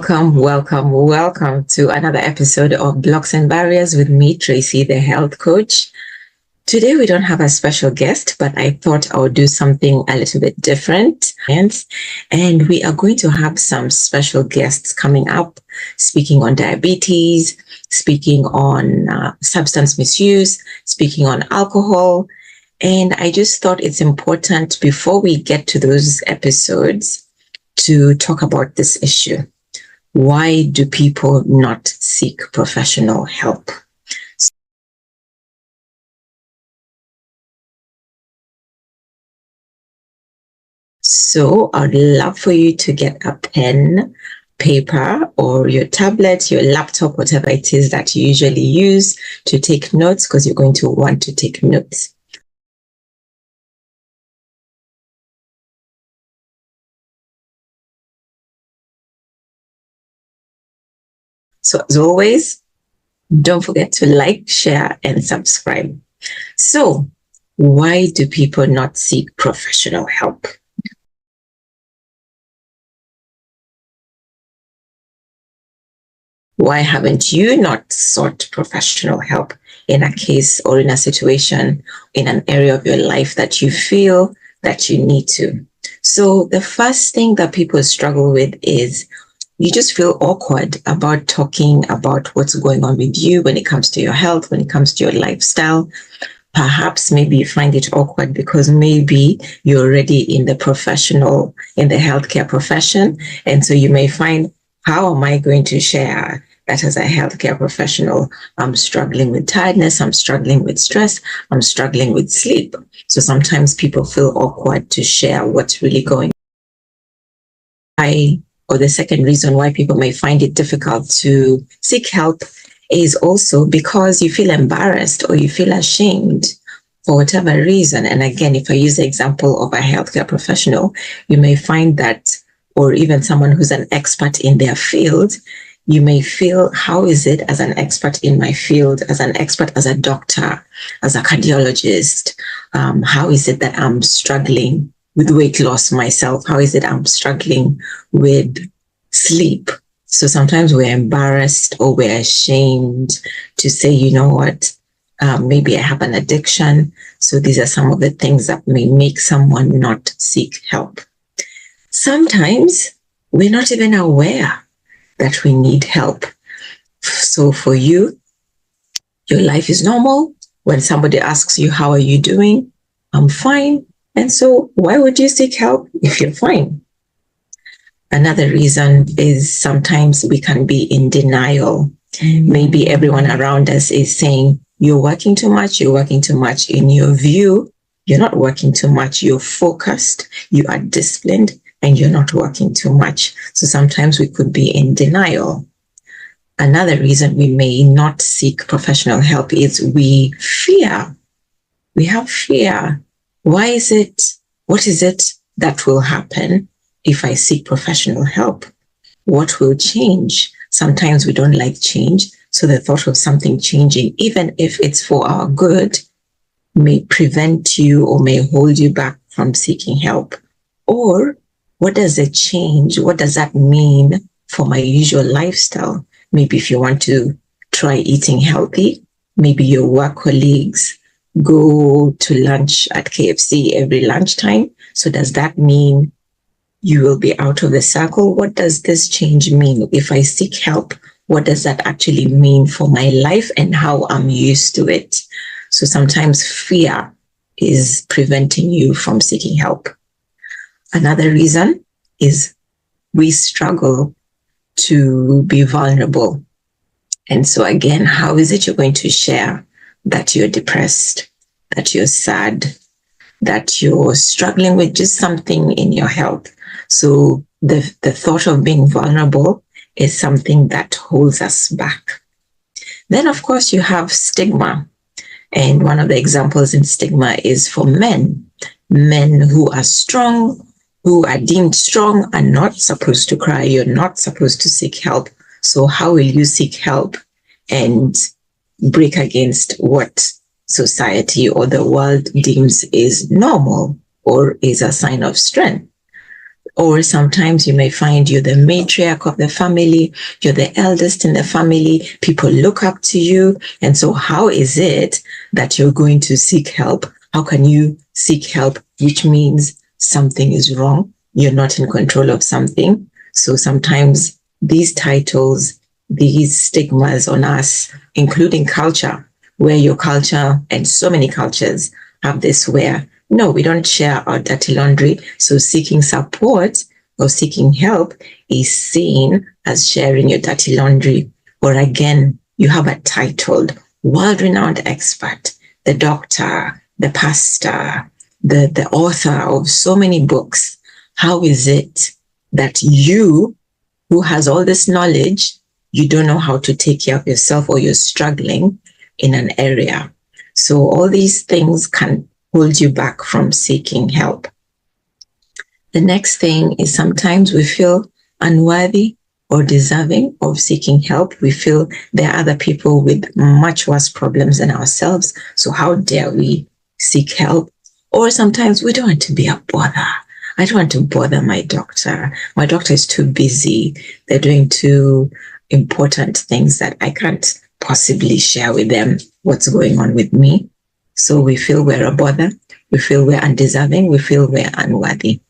Welcome to another episode of Blocks and Barriers with me, Tracy the Health Coach. Today we don't have a special guest, but I thought I would do something a little bit different. And we are going to have some special guests coming up, speaking on diabetes, speaking on substance misuse, speaking on alcohol. And I just thought it's important before we get to those episodes to talk about this issue. Why do people not seek professional help? So I'd love for you to get a pen, paper, or your tablet, your laptop, whatever it is that you usually use to take notes, because you're going to want to take notes. So as always, don't forget to like, share, and subscribe. So why do people not seek professional help? Why haven't you not sought professional help in a case or in a situation, in an area of your life that you feel that you need to? So the first thing that people struggle with is you just feel awkward about talking about what's going on with you when it comes to your health, when it comes to your lifestyle. Perhaps maybe you find it awkward because maybe you're already in the healthcare profession. And so you may find, how am I going to share that as a healthcare professional? I'm struggling with tiredness, I'm struggling with stress, I'm struggling with sleep. So sometimes people feel awkward to share what's really going on. Or the second reason why people may find it difficult to seek help is also because you feel embarrassed or you feel ashamed for whatever reason. And again, if I use the example of a healthcare professional, you may find that, or even someone who's an expert in their field, you may feel, how is it as an expert in my field, as an expert, as a doctor, as a cardiologist, how is it that I'm struggling with weight loss myself? How is it I'm struggling with sleep? So sometimes we're embarrassed or we're ashamed to say, you know what, maybe I have an addiction. So these are some of the things that may make someone not seek help. Sometimes we're not even aware that we need help. So for you, your life is normal. When somebody asks you, how are you doing? I'm fine. And so why would you seek help if you're fine? Another reason is sometimes we can be in denial. Maybe everyone around us is saying, you're working too much, you're working too much. In your view, you're not working too much. You're focused, you are disciplined, and you're not working too much. So sometimes we could be in denial. Another reason we may not seek professional help is we fear. We have fear. What is it that will happen if I seek professional help? What will change? Sometimes we don't like change. So the thought of something changing, even if it's for our good, may prevent you or may hold you back from seeking help. Or what does it change? What does that mean for my usual lifestyle? Maybe if you want to try eating healthy, maybe your work colleagues go to lunch at KFC every lunchtime. So does that mean you will be out of the circle? What does this change mean? If I seek help, what does that actually mean for my life and how I'm used to it? So sometimes fear is preventing you from seeking help. Another reason is we struggle to be vulnerable. And so again, how is it you're going to share that you're depressed, that you're sad, that you're struggling with just something in your health? So the thought of being vulnerable is something that holds us back. Then, of course, you have stigma. And one of the examples in stigma is for men. Men who are strong, who are deemed strong, are not supposed to cry. You're not supposed to seek help. So how will you seek help and break against what society or the world deems is normal or is a sign of strength? Or sometimes you may find you're the matriarch of the family, you're the eldest in the family, people look up to you. And so how is it that you're going to seek help? How can you seek help, which means something is wrong? You're not in control of something. So sometimes these titles, these stigmas on us, including culture, where your culture and so many cultures have this where, no, we don't share our dirty laundry. So seeking support or seeking help is seen as sharing your dirty laundry. Or again, you have a titled world-renowned expert, the doctor, the pastor, the author of so many books. How is it that you, who has all this knowledge, you don't know how to take care of yourself, or you're struggling in an area? So all these things can hold you back from seeking help. The next thing is sometimes we feel unworthy or deserving of seeking help. We feel there are other people with much worse problems than ourselves. So how dare we seek help? Or sometimes we don't want to be a bother. I don't want to bother my doctor. My doctor is too busy. They're doing too important things that I can't possibly share with them what's going on with me. So we feel we're a bother. We feel we're undeserving. We feel we're unworthy.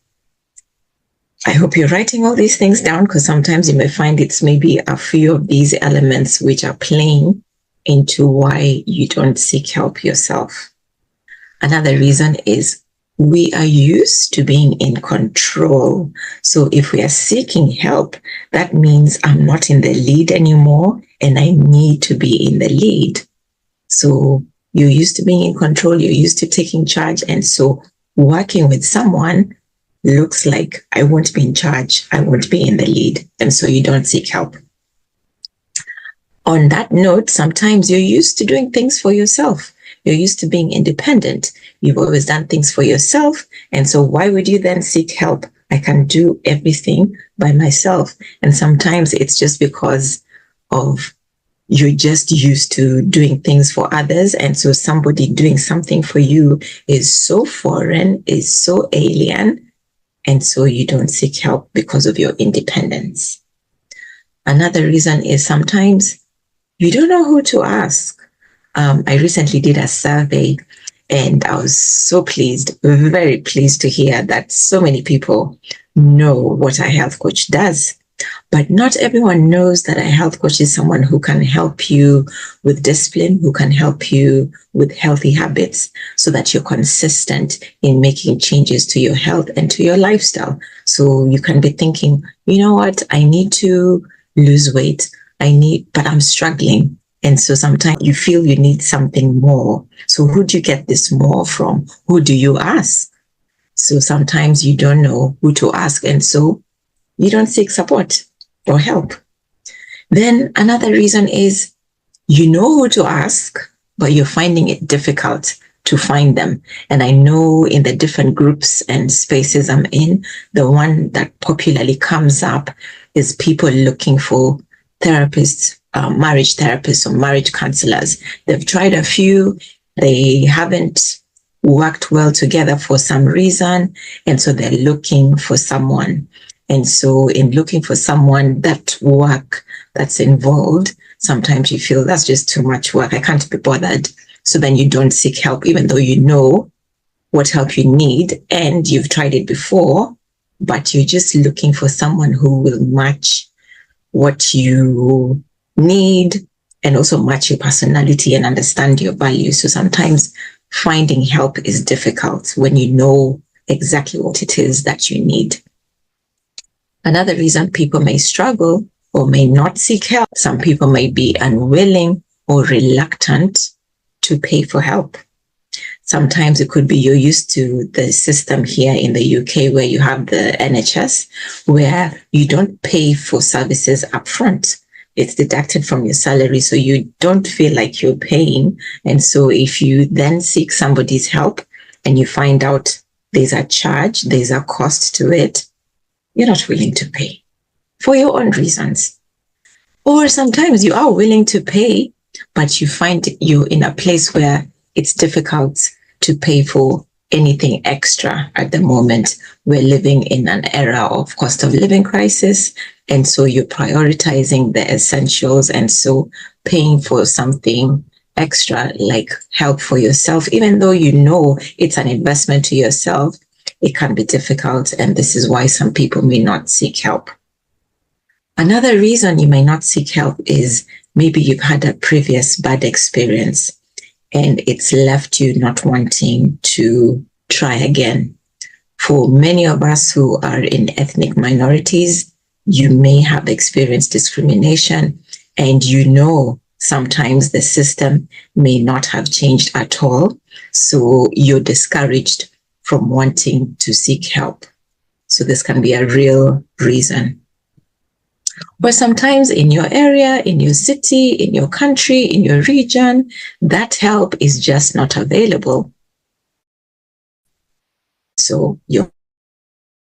I hope you're writing all these things down, because sometimes you may find it's maybe a few of these elements which are playing into why you don't seek help yourself. Another reason is we are used to being in control. So if we are seeking help, that means I'm not in the lead anymore and I need to be in the lead. So you're used to being in control, you're used to taking charge. And so working with someone looks like I won't be in charge, I won't be in the lead. And so you don't seek help. On that note, sometimes you're used to doing things for yourself. You're used to being independent. You've always done things for yourself. And so why would you then seek help? I can do everything by myself. And sometimes it's just because of you're just used to doing things for others. And so somebody doing something for you is so foreign, is so alien. And so you don't seek help because of your independence. Another reason is sometimes you don't know who to ask. I recently did a survey and I was so pleased, very pleased to hear that so many people know what a health coach does. But not everyone knows that a health coach is someone who can help you with discipline, who can help you with healthy habits so that you're consistent in making changes to your health and to your lifestyle. So you can be thinking, you know what, I need to lose weight, but I'm struggling. And so sometimes you feel you need something more. So who do you get this more from? Who do you ask? So sometimes you don't know who to ask. And so you don't seek support or help. Then another reason is you know who to ask, but you're finding it difficult to find them. And I know in the different groups and spaces I'm in, the one that popularly comes up is people looking for therapists, marriage therapists or marriage counselors. They've tried a few, they haven't worked well together for some reason, and so they're looking for someone. And so in looking for someone, that work that's involved, sometimes you feel that's just too much work, I can't be bothered. So then you don't seek help, even though you know what help you need and you've tried it before, but you're just looking for someone who will match what you need and also match your personality and understand your values. So sometimes finding help is difficult when you know exactly what it is that you need. Another reason people may struggle or may not seek help, some people may be unwilling or reluctant to pay for help. Sometimes it could be you're used to the system here in the UK where you have the NHS, where you don't pay for services upfront. It's deducted from your salary, so you don't feel like you're paying. And so if you then seek somebody's help and you find out there's a charge, there's a cost to it, you're not willing to pay for your own reasons. Or sometimes you are willing to pay, but you find you're in a place where it's difficult to pay for anything extra at the moment. We're living in an era of cost of living crisis. And so you're prioritizing the essentials. And so paying for something extra like help for yourself, even though you know it's an investment to yourself, it can be difficult. And this is why some people may not seek help. Another reason you may not seek help is maybe you've had a previous bad experience and it's left you not wanting to try again. For many of us who are in ethnic minorities, you may have experienced discrimination, and you know sometimes the system may not have changed at all. So you're discouraged from wanting to seek help. So this can be a real reason. But sometimes in your area, in your city, in your country, in your region, that help is just not available. So your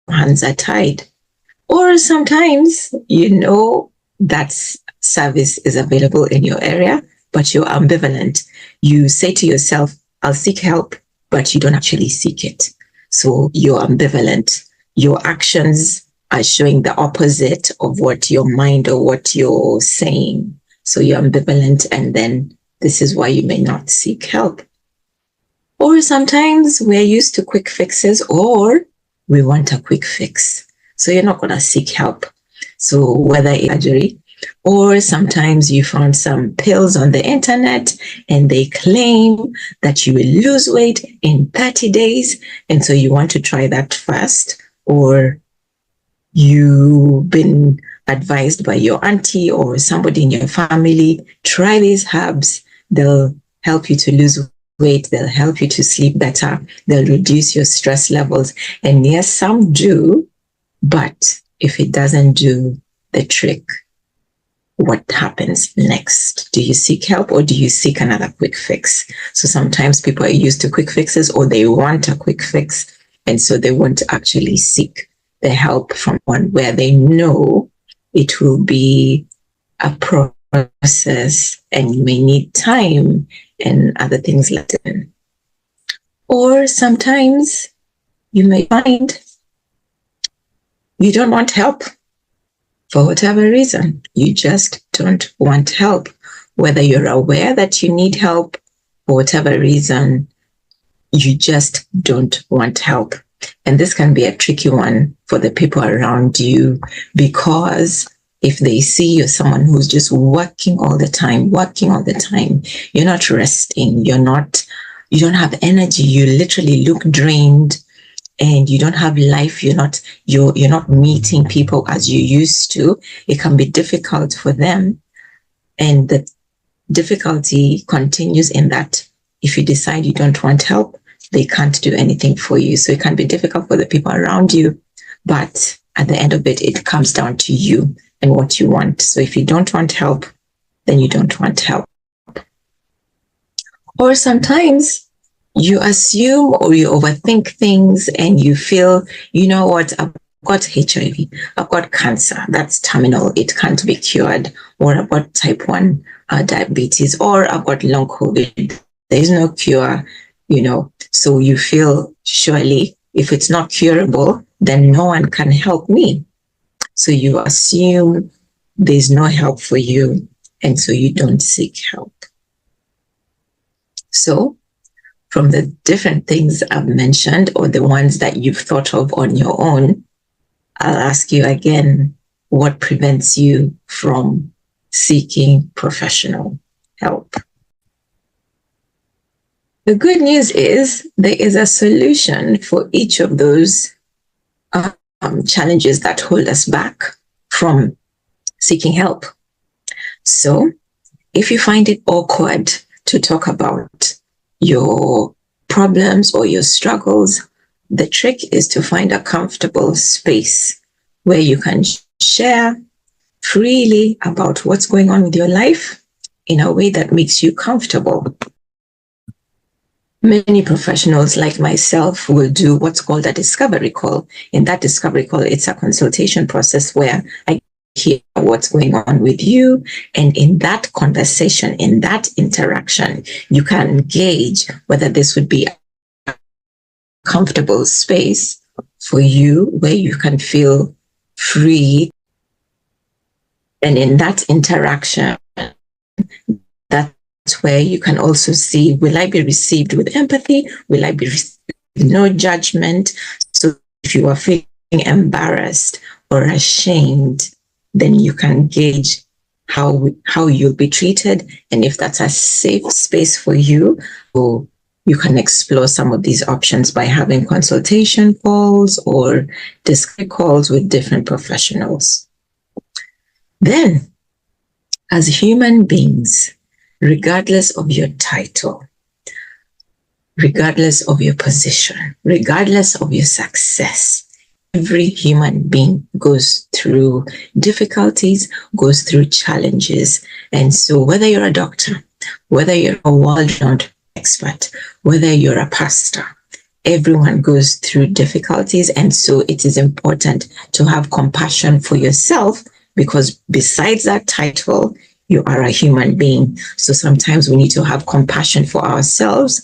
hands are tied. Or sometimes you know that service is available in your area, but you're ambivalent. You say to yourself, I'll seek help, but you don't actually seek it. So you're ambivalent. Your actions are showing the opposite of what your mind or what you're saying. So you're ambivalent, and then this is why you may not seek help. Or sometimes we're used to quick fixes, or we want a quick fix. So you're not going to seek help. So whether it's surgery, or sometimes you found some pills on the internet and they claim that you will lose weight in 30 days. And so you want to try that first, or you've been advised by your auntie or somebody in your family, try these herbs. They'll help you to lose weight. They'll help you to sleep better. They'll reduce your stress levels. And yes, some do, but if it doesn't do the trick, what happens next? Do you seek help, or do you seek another quick fix? So sometimes people are used to quick fixes, or they want a quick fix, and so they won't actually seek the help from one where they know it will be a process and you may need time and other things like that. Or sometimes you may find you don't want help for whatever reason. You just don't want help, whether you're aware that you need help, for whatever reason, you just don't want help. And this can be a tricky one for the people around you, because if they see you're someone who's just working all the time, you're not resting, you don't have energy, you literally look drained, and you don't have life, you're not meeting people as you used to, it can be difficult for them. And the difficulty continues in that if you decide you don't want help, they can't do anything for you. So it can be difficult for the people around you, but at the end of it, it comes down to you and what you want. So if you don't want help, then you don't want help. Or sometimes you assume or you overthink things and you feel, you know what, I've got HIV, I've got cancer, that's terminal, it can't be cured. Or I've got type 1 diabetes, or I've got long COVID, there is no cure. So you feel, surely if it's not curable, then no one can help me. So you assume there's no help for you, and so you don't seek help. So from the different things I've mentioned, or the ones that you've thought of on your own, I'll ask you again, what prevents you from seeking professional help? The good news is there is a solution for each of those challenges that hold us back from seeking help. So if you find it awkward to talk about your problems or your struggles, the trick is to find a comfortable space where you can share freely about what's going on with your life in a way that makes you comfortable. Many professionals like myself will do what's called a discovery call. In that discovery call, it's a consultation process where I hear what's going on with you. And in that conversation, in that interaction, you can gauge whether this would be comfortable space for you where you can feel free. And in that interaction, that's where you can also see, will I be received with empathy? Will I be received with no judgment? So if you are feeling embarrassed or ashamed, then you can gauge how you'll be treated. And if that's a safe space for you, or you can explore some of these options by having consultation calls or discovery calls with different professionals. Then, as human beings, regardless of your title, regardless of your position, regardless of your success, every human being goes through difficulties, goes through challenges. And so whether you're a doctor, whether you're a world-renowned expert, whether you're a pastor, everyone goes through difficulties. And so it is important to have compassion for yourself, because besides that title, you are a human being. So sometimes we need to have compassion for ourselves.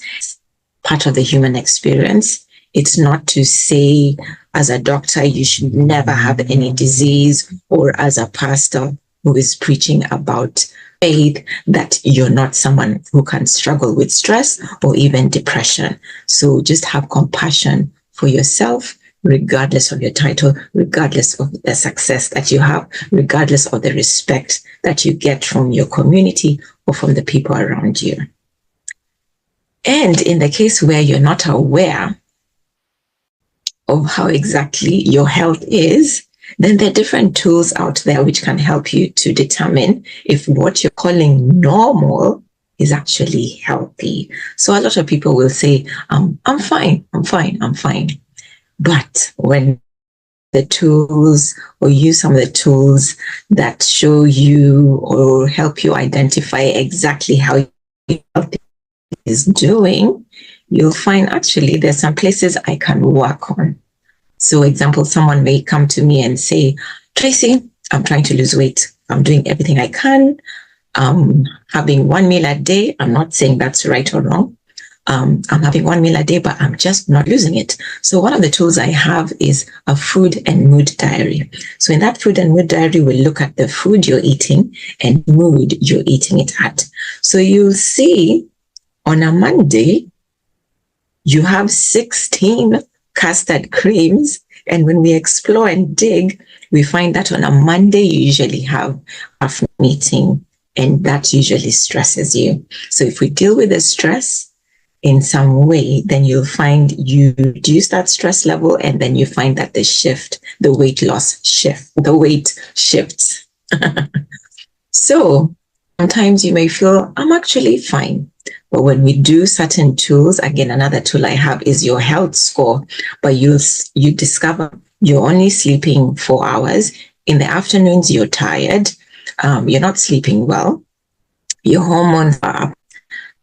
Part of the human experience. It's not to say, as a doctor, you should never have any disease, or as a pastor who is preaching about faith, that you're not someone who can struggle with stress or even depression. So just have compassion for yourself, regardless of your title, regardless of the success that you have, regardless of the respect that you get from your community or from the people around you. And in the case where you're not aware of how exactly your health is, then there are different tools out there which can help you to determine if what you're calling normal is actually healthy. So a lot of people will say, I'm fine. But when the tools, or use some of the tools that show you or help you identify exactly how your health is doing, you'll find actually there's some places I can work on. So example, someone may come to me and say, Tracy, I'm trying to lose weight. I'm doing everything I can. Having one meal a day. I'm not saying that's right or wrong. I'm having one meal a day, but I'm just not losing it. So one of the tools I have is a food and mood diary. So in that food and mood diary, we look at the food you're eating and mood you're eating it at. So you'll see on a Monday, you have 16 custard creams. And when we explore and dig, we find that on a Monday, you usually have a meeting, and that usually stresses you. So if we deal with the stress in some way, then you'll find you reduce that stress level, and then you find that the weight shifts. So sometimes you may feel, I'm actually fine. But when we do certain tools, again, another tool I have is your health score, but you discover you're only sleeping 4 hours. In the afternoons, you're tired. You're not sleeping well. Your hormones are up.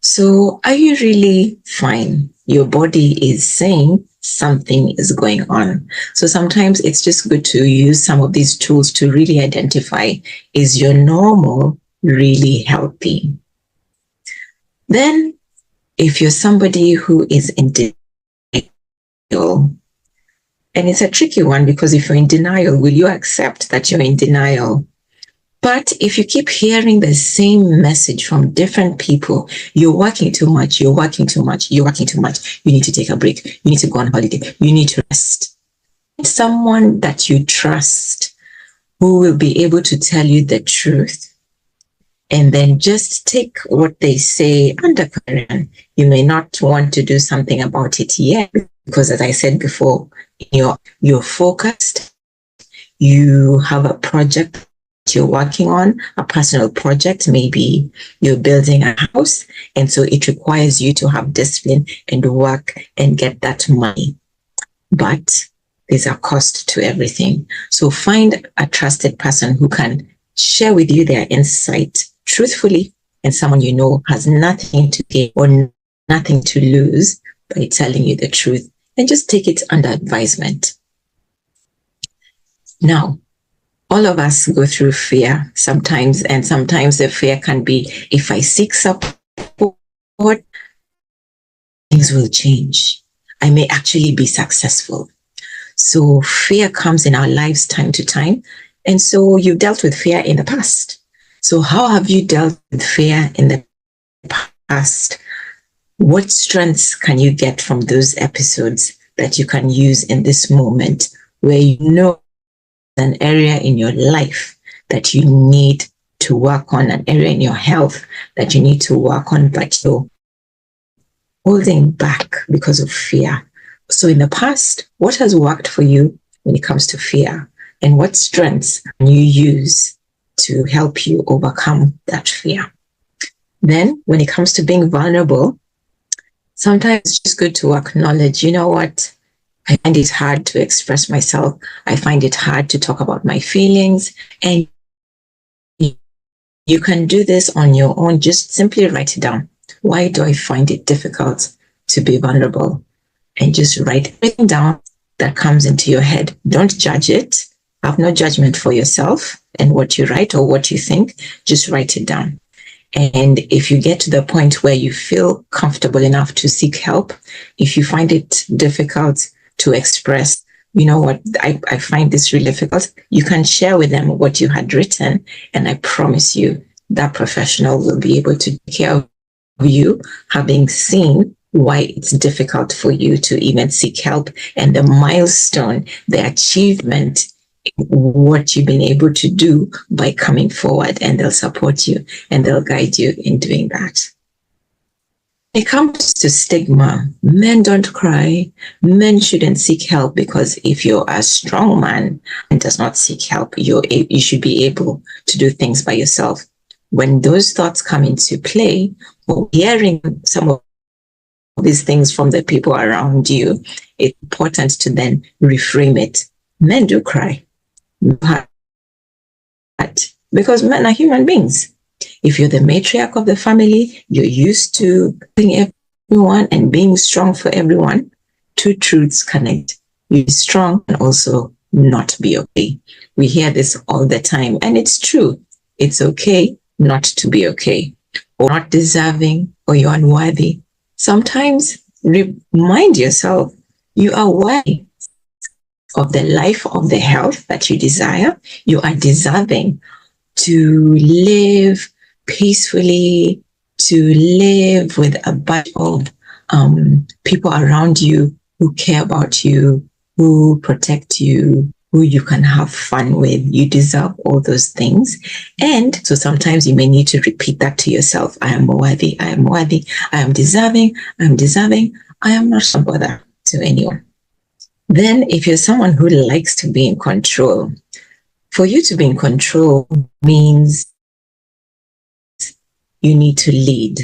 So are you really fine? Your body is saying something is going on. So sometimes it's just good to use some of these tools to really identify, is your normal really healthy? Then, if you're somebody who is in denial, and it's a tricky one, because if you're in denial, will you accept that you're in denial? But if you keep hearing the same message from different people, you're working too much, you need to take a break, you need to go on holiday, you need to rest. Someone that you trust who will be able to tell you the truth. And then just take what they say under current. You may not want to do something about it yet, because as I said before, you're focused. You have a project you're working on, a personal project. Maybe you're building a house, and so it requires you to have discipline and work and get that money. But there's a cost to everything. So find a trusted person who can share with you their insight truthfully, and someone you know has nothing to gain or nothing to lose by telling you the truth, and just take it under advisement. Now, all of us go through fear sometimes, and sometimes the fear can be, if I seek support, things will change. I may actually be successful. So fear comes in our lives time to time. And so you've dealt with fear in the past. So how have you dealt with fear in the past? What strengths can you get from those episodes that you can use in this moment where you know an area in your life that you need to work on, an area in your health that you need to work on, but you're holding back because of fear? So in the past, what has worked for you when it comes to fear? And what strengths can you use to help you overcome that fear? Then when it comes to being vulnerable, sometimes it's just good to acknowledge, you know what? I find it hard to express myself. I find it hard to talk about my feelings. And you can do this on your own. Just simply write it down. Why do I find it difficult to be vulnerable? And just write everything down that comes into your head. Don't judge it. Have no judgment for yourself and what you write or what you think. Just write it down. And if you get to the point where you feel comfortable enough to seek help, if you find it difficult to express, you know what, I find this really difficult, you can share with them what you had written. And I promise you that professional will be able to take care of you, having seen why it's difficult for you to even seek help and the milestone, the achievement, what you've been able to do by coming forward, and they'll support you and they'll guide you in doing that. When it comes to stigma, men don't cry. Men shouldn't seek help, because if you're a strong man and does not seek help, you should be able to do things by yourself. When those thoughts come into play, or hearing some of these things from the people around you, it's important to then reframe it. Men do cry. Because men are human beings. If you're the matriarch of the family, you're used to being everyone and being strong for everyone. Two truths connect. You're strong and also not be okay. We hear this all the time, and it's true. It's okay not to be okay, or not deserving, or you're unworthy. Sometimes remind yourself you are worthy of the life, of the health that you desire. You are deserving to live peacefully, to live with a bunch of people around you who care about you, who protect you, who you can have fun with. You deserve all those things. And so sometimes you may need to repeat that to yourself. I am worthy, I am worthy, I am deserving, I am deserving, I am not a bother to anyone. Then if you're someone who likes to be in control, for you to be in control means you need to lead.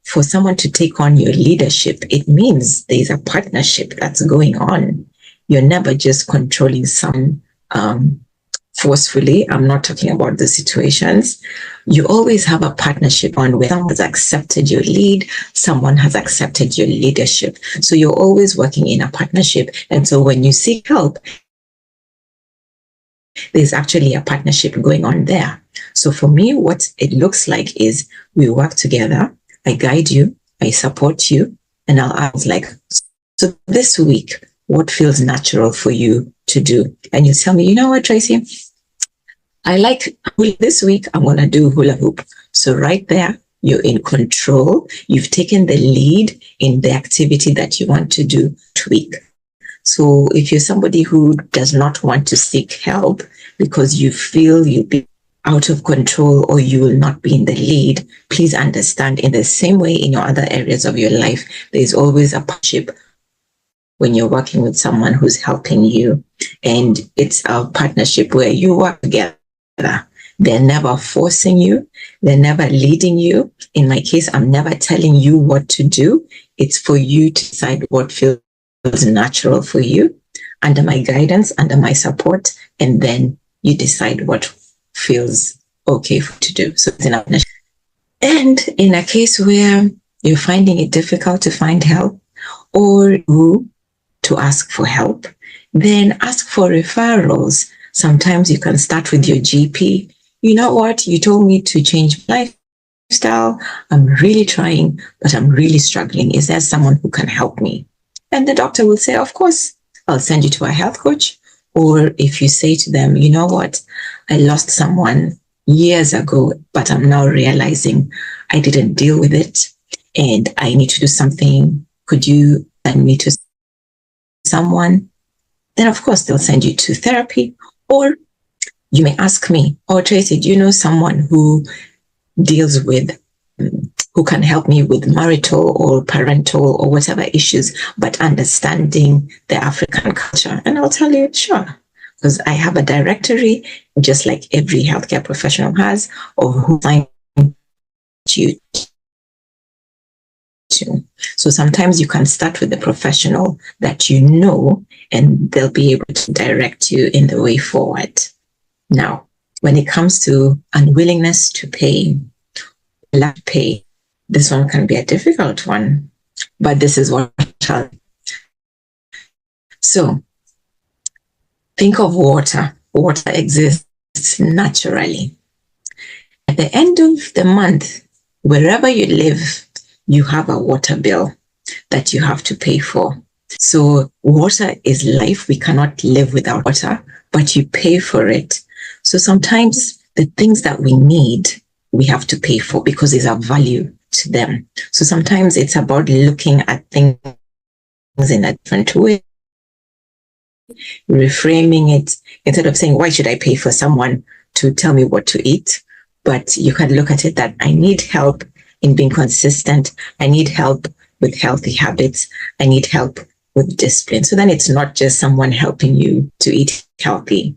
For someone to take on your leadership, it means there's a partnership that's going on. You're never just controlling someone forcefully. I'm not talking about the situations. You always have a partnership on where someone has accepted your lead, someone has accepted your leadership. So you're always working in a partnership. And so when you seek help, there's actually a partnership going on there. So for me, what it looks like is we work together. I guide you, I support you, and I'll ask like, so this week, what feels natural for you to do? And you tell me, you know what, Tracy, I like this week, I'm going to do hula hoop. So right there, you're in control. You've taken the lead in the activity that you want to do tweak. So if you're somebody who does not want to seek help because you feel you'll be out of control or you will not be in the lead, please understand, in the same way in your other areas of your life, there's always a partnership when you're working with someone who's helping you. And it's a partnership where you work together. They're never forcing you. They're never leading you. In my case, I'm never telling you what to do. It's for you to decide what feels natural for you under my guidance, under my support, and then you decide what feels okay to do. So it's in a partnership. And in a case where you're finding it difficult to find help or to ask for help, then ask for referrals. Sometimes you can start with your GP. You know what? You told me to change my lifestyle. I'm really trying, but I'm really struggling. Is there someone who can help me? And the doctor will say, of course, I'll send you to a health coach. Or if you say to them, you know what, I lost someone years ago, but I'm now realizing I didn't deal with it and I need to do something. Could you send me to someone? Then of course they'll send you to therapy. Or you may ask me, oh Tracy, do you know someone who deals with, who can help me with marital or parental or whatever issues, but understanding the African culture? And I'll tell you, sure, because I have a directory, just like every healthcare professional has, of who find you to. So sometimes you can start with the professional that you know, and they'll be able to direct you in the way forward. Now, when it comes to unwillingness to pay, this one can be a difficult one, but this is what I'll. So think of water. Water exists naturally. At the end of the month, wherever you live, you have a water bill that you have to pay for. So water is life. We cannot live without water, but you pay for it. So sometimes the things that we need, we have to pay for because there's a value to them. So sometimes it's about looking at things in a different way, reframing it, instead of saying, why should I pay for someone to tell me what to eat? But you can look at it that I need help in being consistent. I need help with healthy habits. I need help with discipline. So then it's not just someone helping you to eat healthy.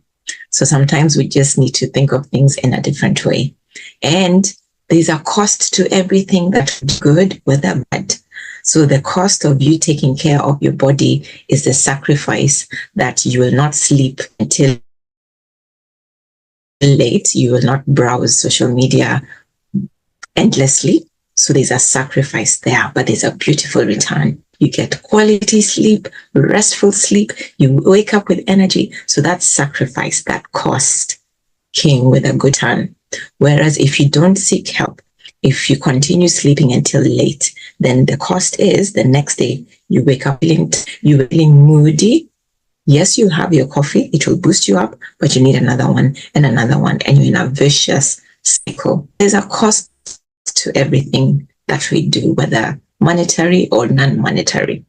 So sometimes we just need to think of things in a different way. And there's a cost to everything that's good, whether bad. So the cost of you taking care of your body is the sacrifice that you will not sleep until late. You will not browse social media endlessly. So there's a sacrifice there, but there's a beautiful return. You get quality sleep, restful sleep. You wake up with energy. So that sacrifice, that cost came with a good turn. Whereas if you don't seek help, if you continue sleeping until late, then the cost is the next day you wake up feeling moody. Yes, you have your coffee. It will boost you up, but you need another one, and you're in a vicious cycle. There's a cost to everything that we do, whether monetary or non-monetary.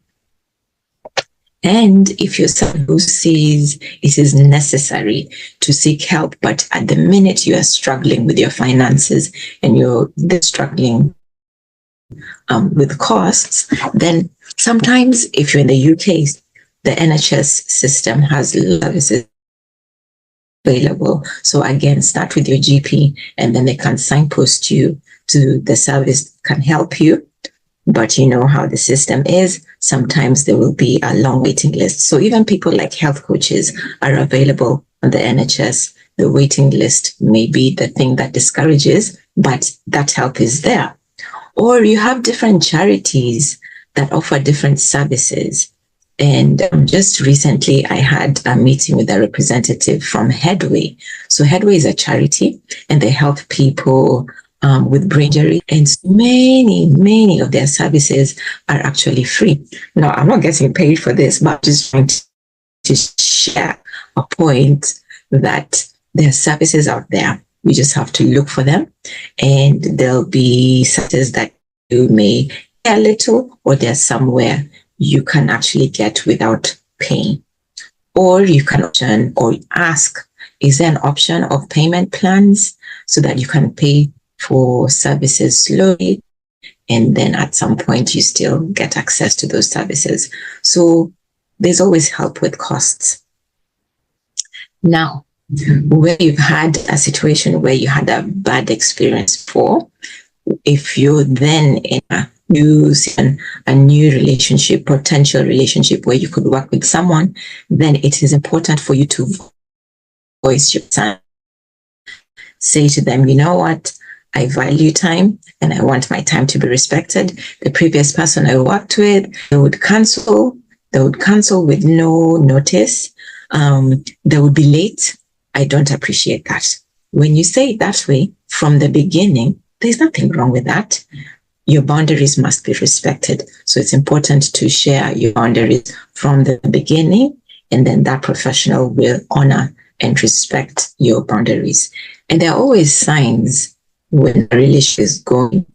And if you're someone who sees it is necessary to seek help, but at the minute you are struggling with your finances and you're struggling with costs, then sometimes if you're in the UK, the NHS system has services available. So again, start with your GP and then they can signpost you to the service that can help you. But you know how the system is. Sometimes there will be a long waiting list. So even people like health coaches are available on the NHS. The waiting list may be the thing that discourages, but that help is there. Or you have different charities that offer different services. And just recently, I had a meeting with a representative from Headway. So Headway is a charity and they help people with brain injury, and many of their services are actually free. Now, I'm not getting paid for this, but I'm just trying to share a point that there are services out there. You just have to look for them, and there'll be services that you may pay a little, or there's somewhere you can actually get without paying. Or you can option or ask, is there an option of payment plans so that you can pay for services slowly, and then at some point you still get access to those services. So there's always help with costs. Now, where you've had a situation where you had a bad experience before, if you're then in a new relationship, potential relationship where you could work with someone, then it is important for you to voice your time. Say to them, you know what? I value time and I want my time to be respected. The previous person I worked with, they would cancel with no notice. They would be late. I don't appreciate that. When you say it that way from the beginning, there's nothing wrong with that. your boundaries must be respected. So it's important to share your boundaries from the beginning, and then that professional will honor and respect your boundaries. And there are always signs when a relationship is going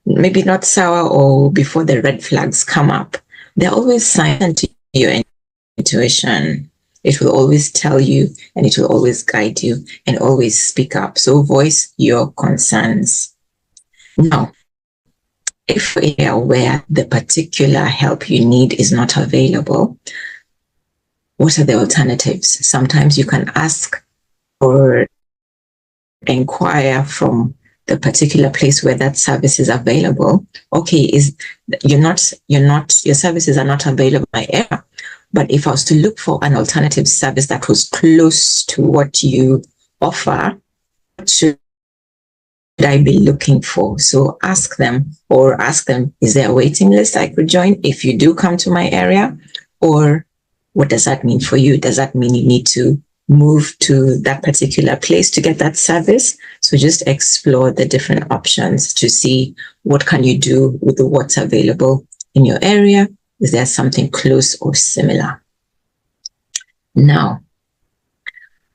maybe not sour or before the red flags come up. There are always signs to your intuition. It will always tell you, and it will always guide you, and always speak up. So voice your concerns. Now, if you're aware the particular help you need is not available, what are the alternatives? Sometimes you can ask or inquire from the particular place where that service is available. Okay, your services are not available in my area. But if I was to look for an alternative service that was close to what you offer, what should I be looking for? So ask them, is there a waiting list I could join if you do come to my area? Or what does that mean for you? Does that mean you need to move to that particular place to get that service? So just explore the different options to see what can you do with what's available in your area. Is there something close or similar? Now,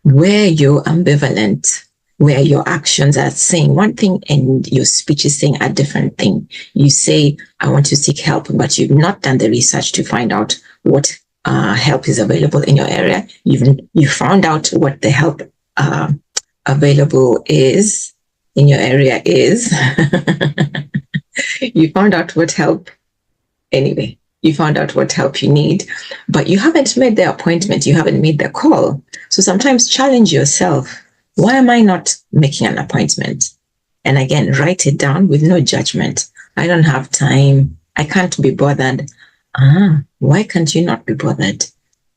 where you're ambivalent, where your actions are saying one thing and your speech is saying a different thing. You say, I want to seek help, but you've not done the research to find out what help is available in your area. You found out what the help available is in your area is. You found out what help anyway. You found out what help you need, but you haven't made the appointment. You haven't made the call. So sometimes challenge yourself. Why am I not making an appointment? And again, write it down with no judgment. I don't have time. I can't be bothered. Why can't you not be bothered?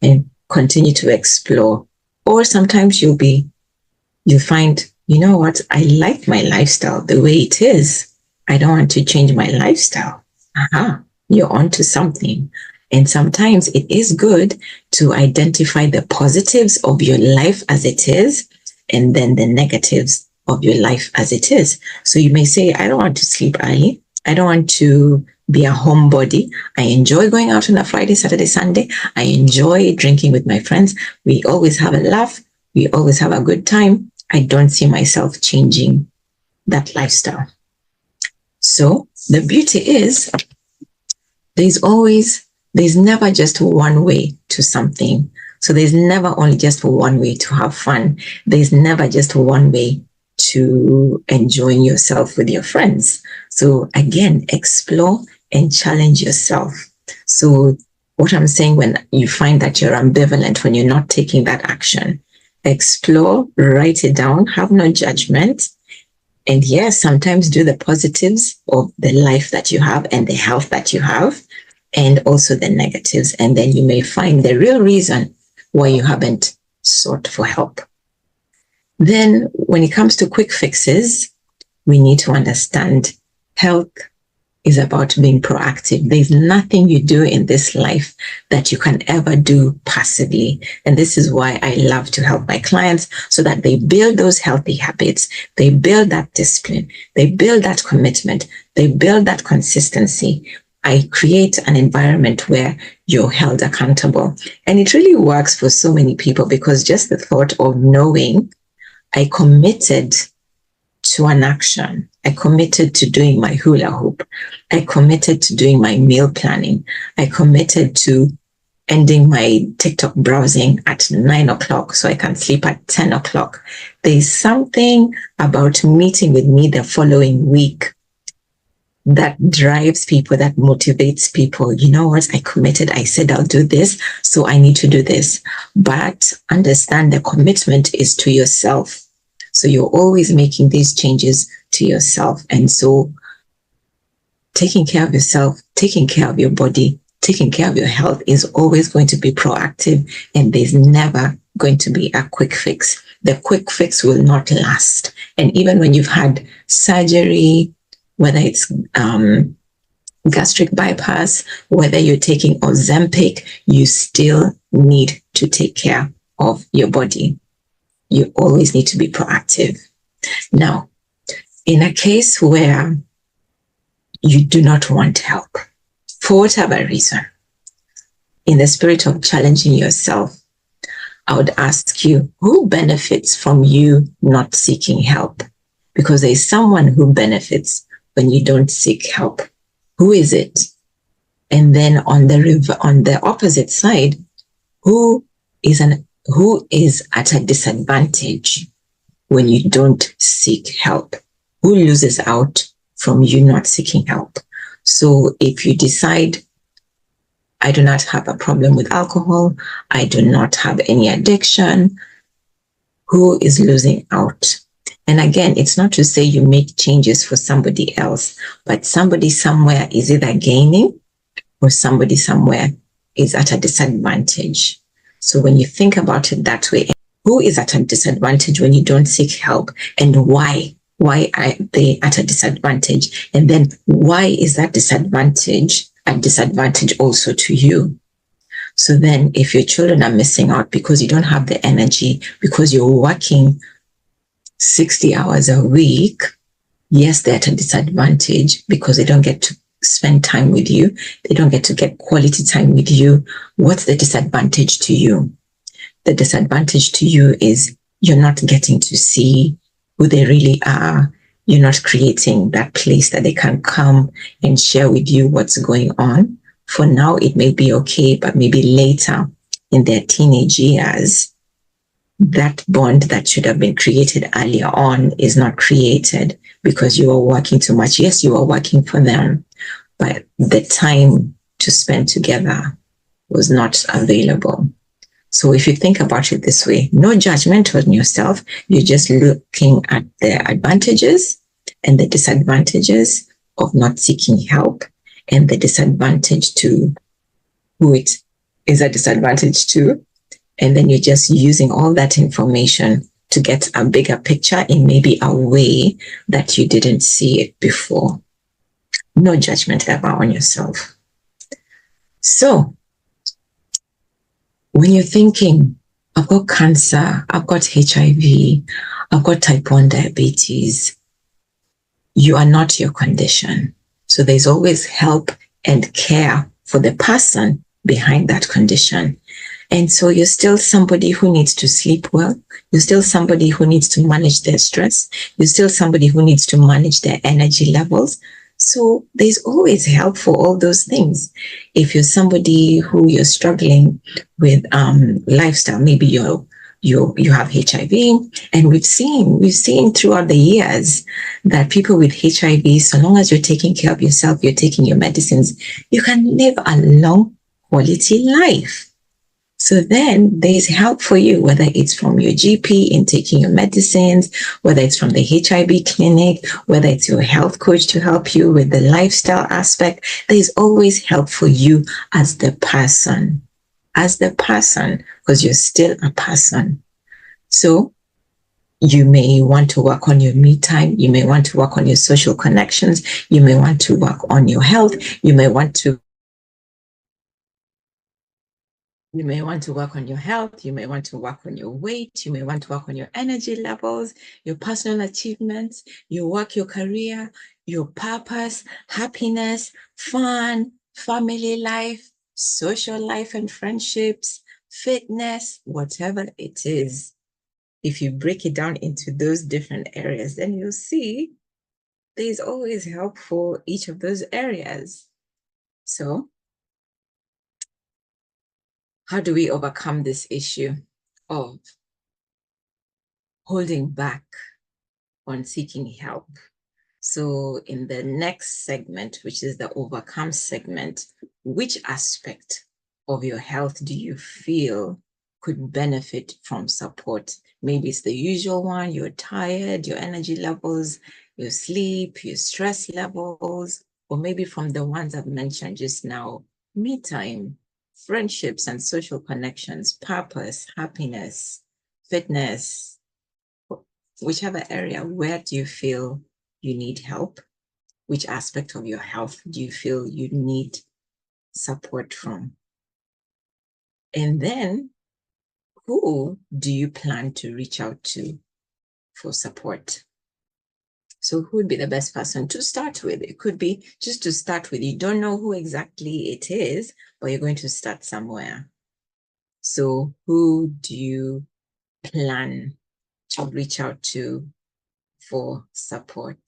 And continue to explore. Or sometimes you'll find, you know what? I like my lifestyle the way it is. I don't want to change my lifestyle. You're onto something. And sometimes it is good to identify the positives of your life as it is, and then the negatives of your life as it is. So you may say, I don't want to sleep early. I don't want to be a homebody. I enjoy going out on a Friday, Saturday, Sunday. I enjoy drinking with my friends. We always have a laugh. We always have a good time. I don't see myself changing that lifestyle. So the beauty is, there's never just one way to something. So there's never only just one way to have fun. There's never just one way to enjoying yourself with your friends. So again, explore and challenge yourself. So what I'm saying, when you find that you're ambivalent, when you're not taking that action, explore, write it down, have no judgment. And yes, sometimes do the positives of the life that you have and the health that you have, and also the negatives. And then you may find the real reason why you haven't sought for help. Then when it comes to quick fixes, we need to understand health is about being proactive. There's nothing you do in this life that you can ever do passively. And this is why I love to help my clients, so that they build those healthy habits. They build that discipline. They build that commitment. They build that consistency. I create an environment where you're held accountable. And it really works for so many people, because just the thought of knowing I committed to an action, I committed to doing my hula hoop, I committed to doing my meal planning, I committed to ending my TikTok browsing at 9 o'clock so I can sleep at 10 o'clock. There's something about meeting with me the following week that drives people, that motivates people. You know what? I committed. I said I'll do this, so I need to do this. But understand the commitment is to yourself. So you're always making these changes to yourself. And so taking care of yourself, taking care of your body, taking care of your health is always going to be proactive, and there's never going to be a quick fix. The quick fix will not last. And even when you've had surgery, whether it's gastric bypass, whether you're taking Ozempic, you still need to take care of your body. You always need to be proactive. Now, in a case where you do not want help for whatever reason. In the spirit of challenging yourself, I would ask you, who benefits from you not seeking help? Because there is someone who benefits when you don't seek help. Who is it? And then on the opposite side, who is at a disadvantage when you don't seek help? Who loses out from you not seeking help? So if you decide, I do not have a problem with alcohol, I do not have any addiction, who is losing out? And again, it's not to say you make changes for somebody else, but somebody somewhere is either gaining or somebody somewhere is at a disadvantage. So when you think about it that way, who is at a disadvantage when you don't seek help, and why? Why are they at a disadvantage? And then why is that disadvantage a disadvantage also to you? So then if your children are missing out because you don't have the energy, because you're working 60 hours a week, yes, they're at a disadvantage because they don't get to spend time with you. They don't get to get quality time with you. What's the disadvantage to you? The disadvantage to you is you're not getting to see who they really are. You're not creating that place that they can come and share with you what's going on. For now, it may be okay, but maybe later in their teenage years, that bond that should have been created earlier on is not created because you are working too much. Yes, you are working for them, but the time to spend together was not available. So if you think about it this way, no judgment on yourself. You're just looking at the advantages and the disadvantages of not seeking help, and the disadvantage to who it is a disadvantage to. And then you're just using all that information to get a bigger picture in maybe a way that you didn't see it before. No judgment ever on yourself. So when you're thinking, I've got cancer, I've got HIV, I've got type 1 diabetes, you are not your condition. So there's always help and care for the person behind that condition. And so you're still somebody who needs to sleep well. You're still somebody who needs to manage their stress. You're still somebody who needs to manage their energy levels. So there's always help for all those things. If you're somebody who you're struggling with lifestyle, maybe you have HIV, and we've seen throughout the years that people with HIV, so long as you're taking care of yourself, you're taking your medicines, you can live a long quality life. So then there's help for you, whether it's from your GP in taking your medicines, whether it's from the HIV clinic, whether it's your health coach to help you with the lifestyle aspect. There's always help for you as the person, because you're still a person. So you may want to work on your me time. You may want to work on your social connections. You may want to work on your health. You may want to work on your health. You may want to work on your weight. You may want to work on your energy levels, your personal achievements, your work, your career, your purpose, happiness, fun, family life, social life and friendships, fitness, whatever it is. If you break it down into those different areas, then you'll see there's always help for each of those areas. So how do we overcome this issue of holding back on seeking help? So in the next segment, which is the overcome segment, which aspect of your health do you feel could benefit from support? Maybe it's the usual one, you're tired, your energy levels, your sleep, your stress levels, or maybe from the ones I've mentioned just now, me time, friendships and social connections, purpose, happiness, fitness, whichever area. Where do you feel you need help? Which aspect of your health do you feel you need support from? And then who do you plan to reach out to for support? So who would be the best person to start with? It could be just to start with. You don't know who exactly it is, but you're going to start somewhere. So who do you plan to reach out to for support?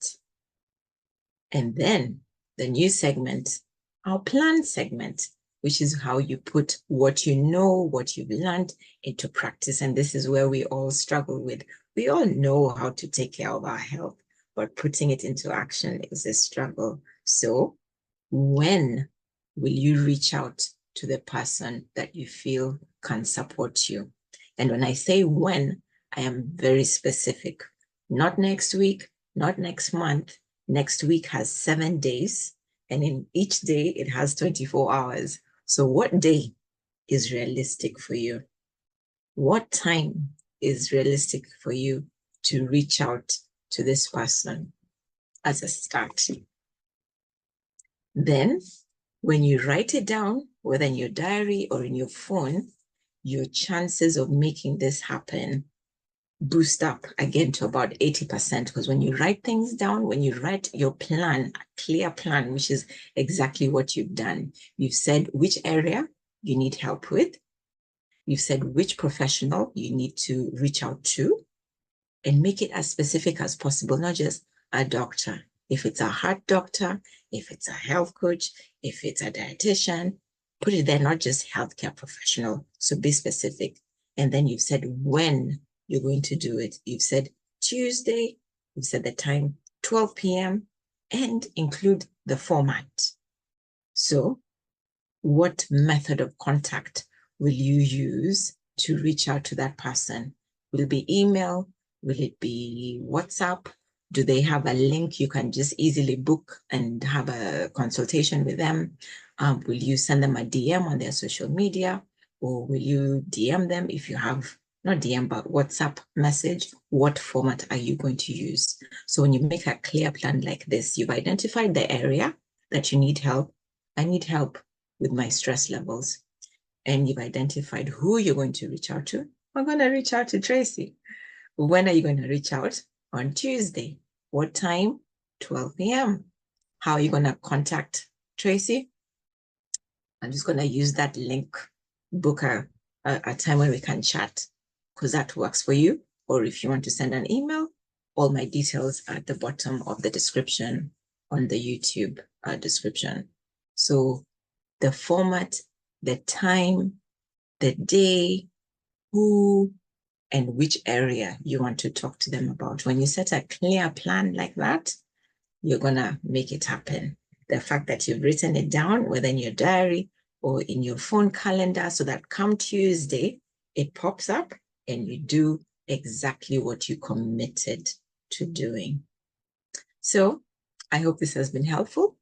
And then the new segment, our plan segment, which is how you put what you know, what you've learned into practice. And this is where we all struggle with. We all know how to take care of our health, but putting it into action is a struggle. So when will you reach out to the person that you feel can support you? And when I say when, I am very specific. Not next week, not next month. Next week has 7 days, and in each day it has 24 hours. So what day is realistic for you? What time is realistic for you to reach out to this person as a start? Then, when you write it down, whether in your diary or in your phone, your chances of making this happen boost up again to about 80%. Because when you write things down, when you write your plan, a clear plan, which is exactly what you've done, you've said which area you need help with, you've said which professional you need to reach out to, and make it as specific as possible, not just a doctor. If it's a heart doctor, if it's a health coach, if it's a dietitian, put it there, not just healthcare professional. So be specific. And then you've said when you're going to do it. You've said Tuesday, you've said the time, 12 p.m., and include the format. So what method of contact will you use to reach out to that person? Will it be email? Will it be WhatsApp? Do they have a link you can just easily book and have a consultation with them? Will you send them a DM on their social media? Or will you DM them if you have, not DM, but WhatsApp message? What format are you going to use? So when you make a clear plan like this, you've identified the area that you need help. I need help with my stress levels. And you've identified who you're going to reach out to. I'm going to reach out to Tracy. When are you going to reach out? On Tuesday. What time? 12 p.m. How are you going to contact Tracy? I'm just going to use that link, book a time when we can chat, because that works for you. Or if you want to send an email, all my details are at the bottom of the description on the YouTube description. So the format, the time, the day, who, and which area you want to talk to them about. When you set a clear plan like that, you're going to make it happen. The fact that you've written it down, whether in your diary or in your phone calendar, so that come Tuesday, it pops up and you do exactly what you committed to doing. So I hope this has been helpful,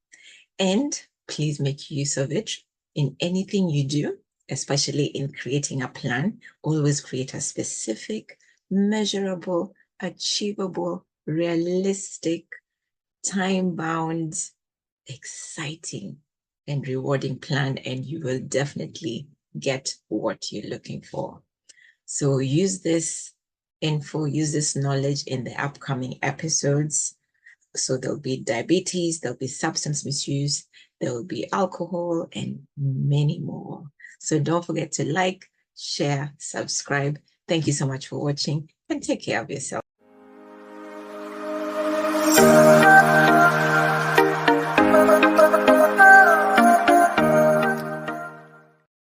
and please make use of it in anything you do, especially in creating a plan. Always create a specific, measurable, achievable, realistic, time-bound, exciting, and rewarding plan, and you will definitely get what you're looking for. So use this info, use this knowledge in the upcoming episodes. So there'll be diabetes, there'll be substance misuse, there will be alcohol, and many more. So don't forget to like, share, subscribe. Thank you so much for watching, and take care of yourself.